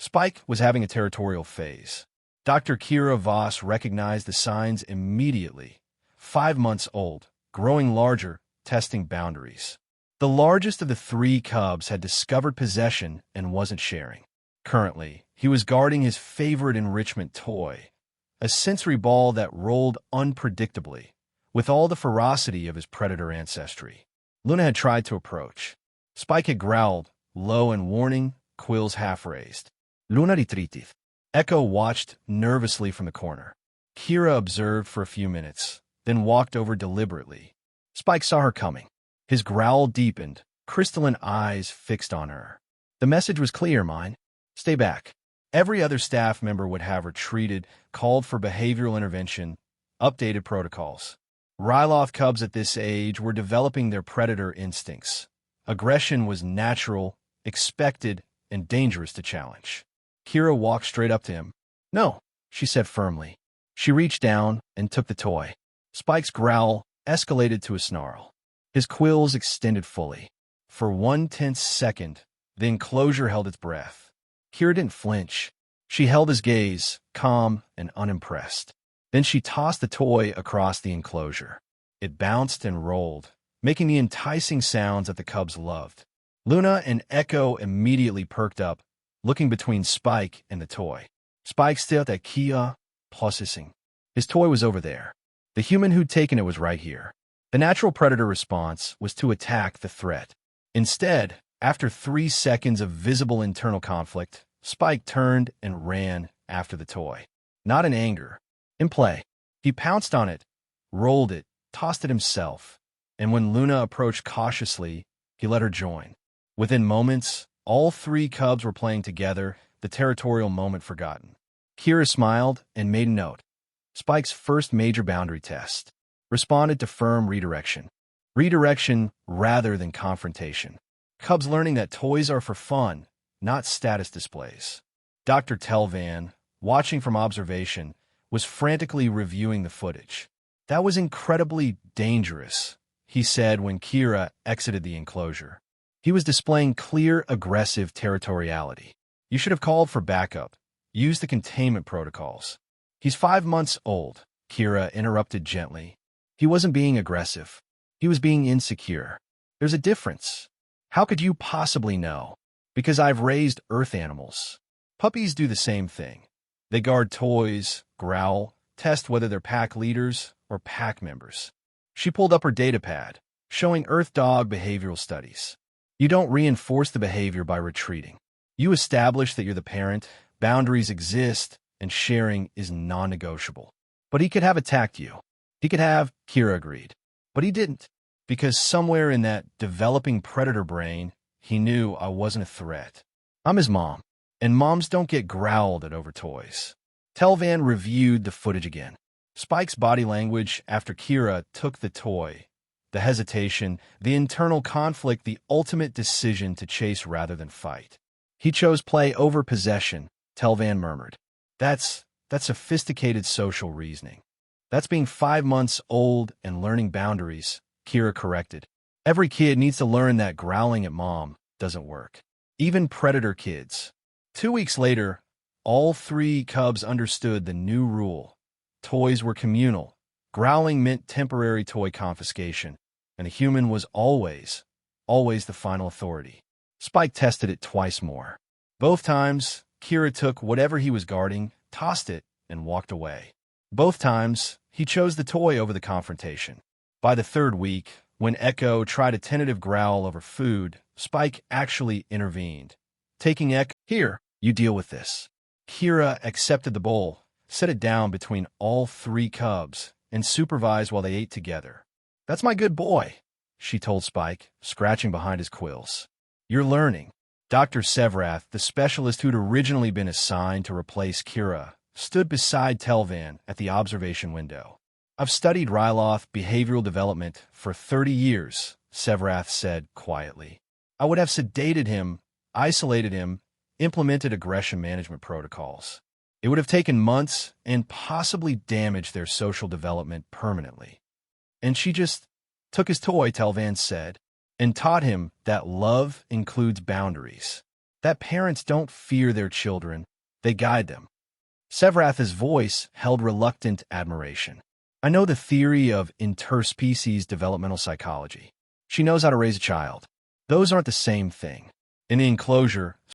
Spike was having a territorial phase. Dr. Kira Voss recognized the signs immediately. 5 months old, growing larger, testing boundaries. The largest of the 3 cubs had discovered possession and wasn't sharing. Currently, he was guarding his favorite enrichment toy, a sensory ball that rolled unpredictably, with all the ferocity of his predator ancestry. Luna had tried to approach. Spike had growled, low and warning, quills half raised. Luna ritritif. Echo watched nervously from the corner. Kira observed for a few minutes, then walked over deliberately. Spike saw her coming. His growl deepened, crystalline eyes fixed on her. The message was clear, mine. Stay back. Every other staff member would have retreated, called for behavioral intervention, updated protocols. Ryloth cubs at this age were developing their predator instincts. Aggression was natural, expected, and dangerous to challenge. Kira walked straight up to him. No, she said firmly. She reached down and took the toy. Spike's growl escalated to a snarl. His quills extended fully. For 1/10 second, the enclosure held its breath. Kira didn't flinch. She held his gaze, calm and unimpressed. Then she tossed the toy across the enclosure. It bounced and rolled, making the enticing sounds that the cubs loved. Luna and Echo immediately perked up, looking between Spike and the toy. Spike stared at Kia, processing. His toy was over there. The human who'd taken it was right here. The natural predator response was to attack the threat. Instead, after 3 seconds of visible internal conflict, Spike turned and ran after the toy. Not in anger, in play. He pounced on it, rolled it, tossed it himself, and when Luna approached cautiously, he let her join. Within moments, all 3 cubs were playing together, the territorial moment forgotten. Kira smiled and made a note. Spike's first major boundary test. Responded to firm redirection. Redirection rather than confrontation. Cubs learning that toys are for fun, not status displays. Dr. Telvan, watching from observation, was frantically reviewing the footage. That was incredibly dangerous, he said when Kira exited the enclosure. He was displaying clear aggressive territoriality. You should have called for backup. Use the containment protocols. He's 5 months old, Kira interrupted gently. He wasn't being aggressive. He was being insecure. There's a difference. How could you possibly know? Because I've raised earth animals. Puppies do the same thing. They guard toys, growl, test whether they're pack leaders or pack members. She pulled up her datapad, showing Earth Dog behavioral studies. You don't reinforce the behavior by retreating. You establish that you're the parent, boundaries exist, and sharing is non-negotiable. But he could have attacked you. He could have, Kira agreed. But he didn't, because somewhere in that developing predator brain, he knew I wasn't a threat. I'm his mom, and moms don't get growled at over toys. Telvan reviewed the footage again. Spike's body language after Kira took the toy. The hesitation, the internal conflict, the ultimate decision to chase rather than fight. He chose play over possession, Telvan murmured. That's sophisticated social reasoning. That's being 5 months old and learning boundaries, Kira corrected. Every kid needs to learn that growling at mom doesn't work. Even predator kids. 2 weeks later, all 3 cubs understood the new rule. Toys were communal. Growling meant temporary toy confiscation, and a human was always the final authority. Spike tested it twice more. Both times, Kira took whatever he was guarding, tossed it, and walked away. Both times, he chose the toy over the confrontation. By the 3rd week, when Echo tried a tentative growl over food, Spike actually intervened. Taking Echo, here, you deal with this. Kira accepted the bowl, set it down between all 3 cubs, and supervised while they ate together. That's my good boy, she told Spike, scratching behind his quills. You're learning. Dr. Sevrath, the specialist who'd originally been assigned to replace Kira, stood beside Telvan at the observation window. I've studied Ryloth behavioral development for 30 years, Sevrath said quietly. I would have sedated him, isolated him, implemented aggression management protocols. It would have taken months and possibly damaged their social development permanently. And she just took his toy, Telvan said, and taught him that love includes boundaries. That parents don't fear their children, they guide them. Sevrath's voice held reluctant admiration. I know the theory of interspecies developmental psychology. She knows how to raise a child. Those aren't the same thing. In the enclosure,